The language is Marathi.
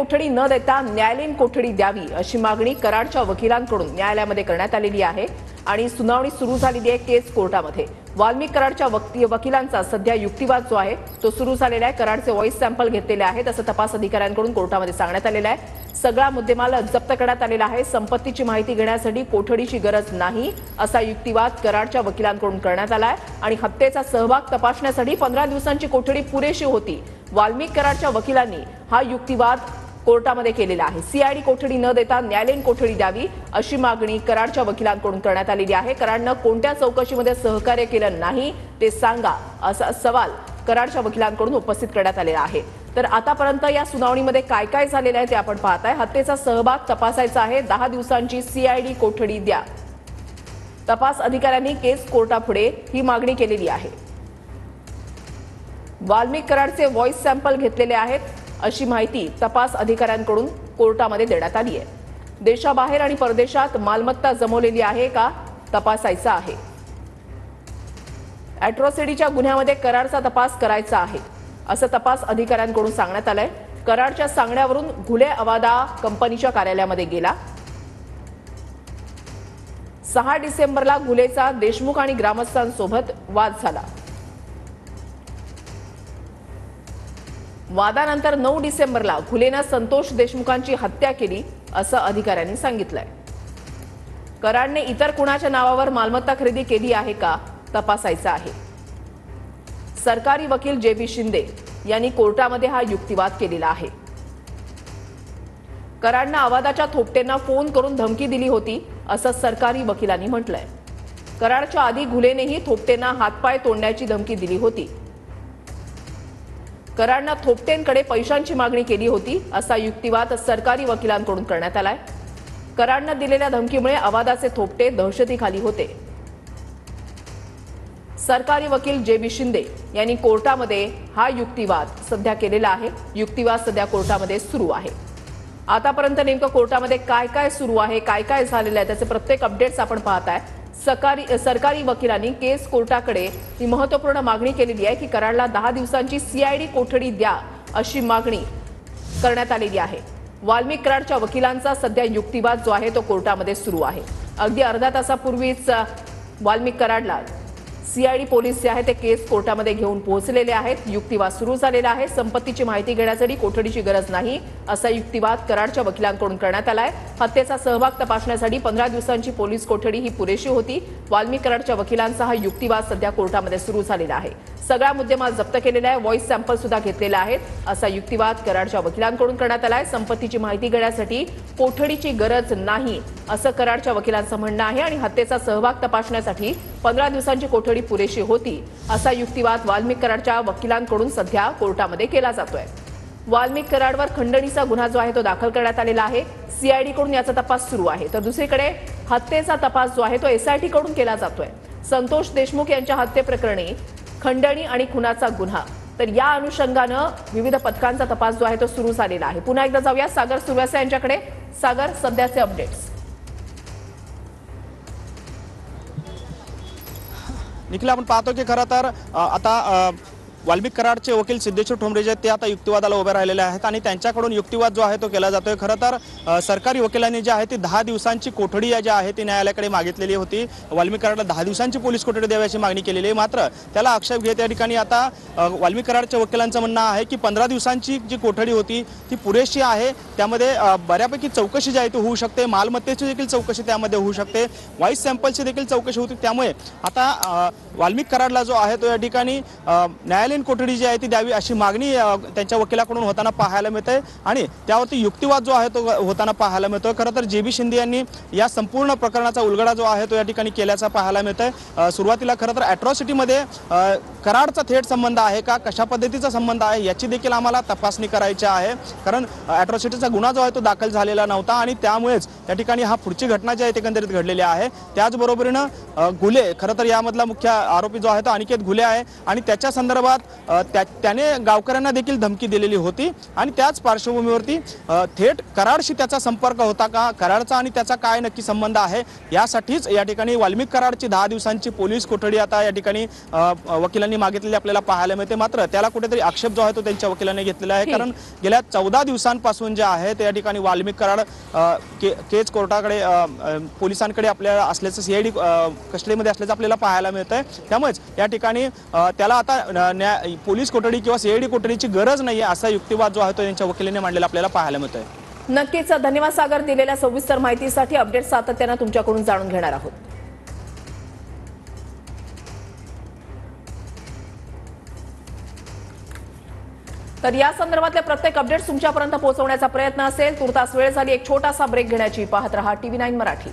कोठडी न देता न्यायालयीन कोठडी द्यावी अशी मागणी कराडच्या वकिलांकडून न्यायालयामध्ये करण्यात आलेली आहे आणि सुनावणी सुरू झालेली आहे केस कोर्टामध्ये। वाल्मिक कराडच्या वकिलांचा सध्या युक्तिवाद जो आहे तो सुरू झालेला आहे। कराडचे व्हॉइस सॅम्पल घेतलेले आहेत असं तपास अधिकाऱ्यांकडून कोर्टामध्ये सांगण्यात आलेलं आहे। सगळा मुद्देमाल जप्त करण्यात आलेला आहे। संपत्तीची माहिती घेण्यासाठी कोठडीची गरज नाही असा युक्तिवाद कराडच्या वकिलांकडून करण्यात आला आहे आणि हत्येचा सहभाग तपासण्यासाठी 15 दिवसांची कोठडी पुरेशी होती। वाल्मिक कराडच्या वकिलांनी हा युक्तिवाद कोर्टामध्ये केलेला आहे। सीआयडी कोठडी न देता न्यायालयीन कोठडी द्यावी अशी मागणी कराडच्या वकिलांकडून करण्यात आलेली आहे। कराडनं कोणत्या चौकशीमध्ये सहकार्य केलं नाही ते सांगा असा सवाल कराडच्या वकिलांकडून उपस्थित करण्यात आलेला आहे। तर आतापर्यंत या सुनावणीमध्ये काय काय झालेलं आहे ते आपण पाहताय। हत्येचा सहभाग तपासायचा आहे, 10 दिवसांची सीआयडी कोठडी द्या। तपास अधिकाऱ्यांनी केस कोर्टापुढे ही मागणी केलेली आहे। वाल्मिक कराडचे व्हॉइस सॅम्पल घेतलेले आहेत अशी माहिती तपास अधिकाऱ्यांकडून कोर्टामध्ये देण्यात आली आहे। देशाबाहेर आणि परदेशात मालमत्ता जमवलेली आहे का तपासायचा आहे। अॅट्रॉसिटीच्या गुन्ह्यामध्ये कराडचा तपास करायचा आहे असं तपास अधिकाऱ्यांकडून सांगण्यात आलंय। कराडच्या सांगण्यावरून घुले अवादा कंपनीच्या कार्यालयामध्ये गेला। 6 डिसेंबरला घुलेचा देशमुख आणि ग्रामस्थांसोबत वाद झाला। वादानंतर 9 डिसेंबरला घुलेनं संतोष देशमुखांची हत्या केली असं अधिकाऱ्यांनी सांगितलंय। कराडने इतर कुणाच्या नावावर मालमत्ता खरेदी केली आहे का तपासायचं आहे। सरकारी वकील जे.बी. शिंदे यांनी कोर्टामध्ये हा युक्तिवाद केलेला आहे। कराडनं अवादाच्या थोपटेंना फोन करून धमकी दिली होती असं सरकारी वकिलांनी म्हटलंय। कराडच्या आधी घुलेनेही थोपटेंना हातपाय तोडण्याची धमकी दिली होती। कराडनं थोपटेंकडे पैशांची मागणी केली होती असा युक्तिवाद सरकारी वकिलांकडून करण्यात आलाय। कराडनं दिलेल्या धमकीमुळे अवादाचे थोपटे दहशतीखाली होते। सरकारी वकील जे.बी. शिंदे यांनी कोर्टामध्ये हा युक्तिवाद सध्या केलेला आहे। युक्तिवाद सध्या कोर्टामध्ये सुरू आहे। आतापर्यंत नेमकं कोर्टामध्ये काय काय सुरू आहे, काय काय झालेलं आहे त्याचे प्रत्येक अपडेट्स आपण पाहताय। सरकारी वकिलांनी केस कोर्टाकडे ही महत्त्वपूर्ण मागणी केलेली आहे की कराडला 10 दिवसांची सीआयडी कोठडी द्या अशी मागणी करण्यात आलेली आहे। वाल्मिक कराडच्या वकिलांचा सध्या युक्तिवाद जो आहे तो कोर्टामध्ये सुरू आहे। अगदी अर्धा तासापूर्वीच वाल्मिक कराडला सीआयडी पोलीस जे आहे ते केस कोर्टामध्ये घेऊन पोहोचलेले आहेत। युक्तिवाद सुरू झालेला आहे। संपत्तीची माहिती घेण्यासाठी कोठडीची गरज नाही असा युक्तिवाद कराडच्या वकिलांकडून करण्यात आलाय। हत्येचा सहभाग तपासण्यासाठी 15 दिवसांची पोलीस कोठडी ही पुरेशी होती। वाल्मिक कराडच्या वकिलांचा हा युक्तिवाद सध्या कोर्टामध्ये सुरू झालेला आहे। सगळा मुद्देमाल जप्त केलेला आहे, व्हॉइस सॅम्पल सुद्धा घेतलेला आहे असा युक्तिवाद कराडच्या वकिलांकडून करण्यात आलाय। संपत्तीची माहिती घेण्यासाठी कोठडीची गरज नाही असं कराडच्या वकिलांचं म्हणणं आहे आणि हत्येचा सहभाग तपासण्यासाठी 15 दिवसांची कोठडी पुरेशी होती असा युक्तिवाद वाल्मिक कराडच्या वकिलांकडून सध्या कोर्टामध्ये केला जातोय। वाल्मिक कराडवर खंडणीचा गुन्हा जो आहे तो दाखल करण्यात आलेला आहे। सीआयडी कडून याचा तपास सुरू आहे तर दुसरीकडे हत्येचा तपास जो आहे तो एसआयटी कडून केला जातोय। संतोष देशमुख यांच्या हत्येप्रकरणी खंडणी आणि खुनाचा गुन्हा, तर या अनुषंगानं विविध पथकांचा तपास जो आहे तो सुरू झालेला आहे। पुन्हा एकदा जाऊया सागर सुरवसे यांच्याकडे। सागर, सध्याचे अपडेट्स। निखिल, आपण पाहतो की खरं तर आता वाल्मिक कराडचे वकील सिद्धेश्वर ठोंबरे जे ते आता युक्तिवादाला उभे राहिलेले आहेत आणि त्यांच्याकडून युक्तिवाद जो आहे तो केला जातोय। खरं तर सरकारी वकिलांनी जे आहे ती 10 दिवसांची कोठडी जी आहे ती न्यायालयाकडे मागितलेली होती। वाल्मिक कराडला 10 दिवसांची पोलीस कोठडी द्यावी मागणी केलेली आहे, मात्र त्याला आक्षेप घेत या ठिकाणी आता वाल्मिक कराडच्या वकिलांचं म्हणणं आहे की 15 दिवसांची जी कोठडी होती ती पुरेशी आहे। त्यामध्ये बऱ्यापैकी चौकशी जी आहे ती होऊ शकते, मालमत्तेची देखील चौकशी त्यामध्ये होऊ शकते, व्हॉइस सॅम्पलची देखील चौकशी होती। त्यामुळे आता वाल्मिक कराडला जो आहे तो या ठिकाणी न्यायालयीन कोठडी जी आहे ती द्यावी अशी मागणी त्यांच्या वकिलाकडून होताना पाहायला मिळते आणि त्यावरती युक्तिवाद जो आहे तो होताना पाहायला मिळतोय। खरं तर जे.बी. शिंदे यांनी या संपूर्ण प्रकरणाचा उलगडा जो आहे तो या ठिकाणी केल्याचा पाहायला मिळतोय। सुरुवातीला खरं तर अॅट्रॉसिटीमध्ये कराडचा थेट संबंध आहे का, कशा पद्धतीचा संबंध आहे याची देखील आम्हाला तपासणी करायची आहे, कारण अॅट्रॉसिटीचा गुन्हा जो आहे तो दाखल झालेला नव्हता आणि त्यामुळेच या ठिकाणी हा पुढची घटना जी आहे एकंदरीत घडलेली आहे। त्याचबरोबरीनं घुले, खरं तर यामधला मुख्य आरोपी जो आहे तो अनिकेत घुले आहे आणि त्याच्या संदर्भात त्याने गावकऱ्यांना देखील धमकी दिलेली होती आणि त्याच पार्श्वभूमीवरती थेट कराडशी त्याचा संपर्क होता का, कराडचा आणि त्याचा काय नक्की संबंध आहे यासाठीच या ठिकाणी वाल्मिक कराडची 10 दिवसांची पोलीस कोठडी आता या ठिकाणी वकिलांनी त्यांनी मागितलेली आपल्याला पाहायला मिळते। मात्र त्याला कुठेतरी आक्षेप जो आहे तो त्यांच्या वकिलांनी घेतलेला आहे, कारण गेल्या 14 दिवसांपासून जे आहे त्या ठिकाणी वाल्मिक कराड केज कोर्टाकडे पोलिसांकडे आपल्याला असल्याचं सीआयडी कस्टडीमध्ये असल्याचं आपल्याला पाहायला मिळतंय। त्यामुळेच या ठिकाणी त्याला आता पोलीस कोठडी किंवा सीआयडी कोठडीची गरज नाहीये असा युक्तिवाद जो आहे तो त्यांच्या वकिलांनी मांडलेला आपल्याला पाहायला मिळतोय। नक्कीच धन्यवाद सागर, दिलेल्या सविस्तर माहितीसाठी। अपडेट सातत्याने तुमच्याकडून जाणून घेणार आहोत। तर या संदर्भातले प्रत्येक अपडेट्स तुमच्यापर्यंत पोहोचवण्याचा प्रयत्न असेल। तुर्तास वेळ झाली एक छोटासा ब्रेक घेण्याची। पाहत रहा TV9 मराठी।